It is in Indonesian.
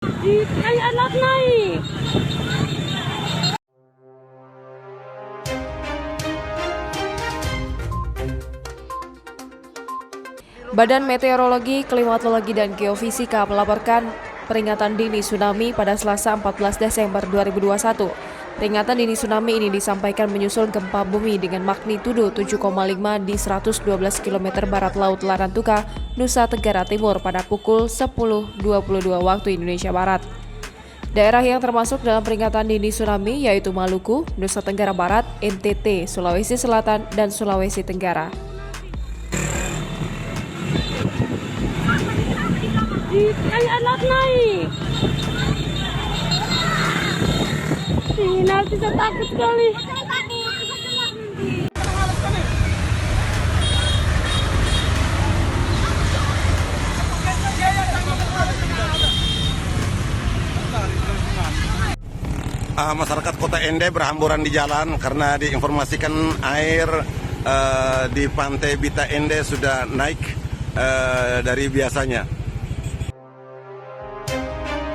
Kayak alat naik. Badan Meteorologi, Klimatologi, dan Geofisika melaporkan peringatan dini tsunami pada Selasa 14 Desember 2021. Peringatan dini tsunami ini disampaikan menyusul gempa bumi dengan magnitudo 7,5 di 112 km barat laut Larantuka, Nusa Tenggara Timur pada pukul 10.22 waktu Indonesia Barat. Daerah yang termasuk dalam peringatan dini tsunami yaitu Maluku, Nusa Tenggara Barat, NTT, Sulawesi Selatan, dan Sulawesi Tenggara. Kayak alat naik. Nanti saya takut sekali. Masyarakat Kota Ende berhamburan di jalan karena diinformasikan air di Pantai Bita Ende sudah naik dari biasanya.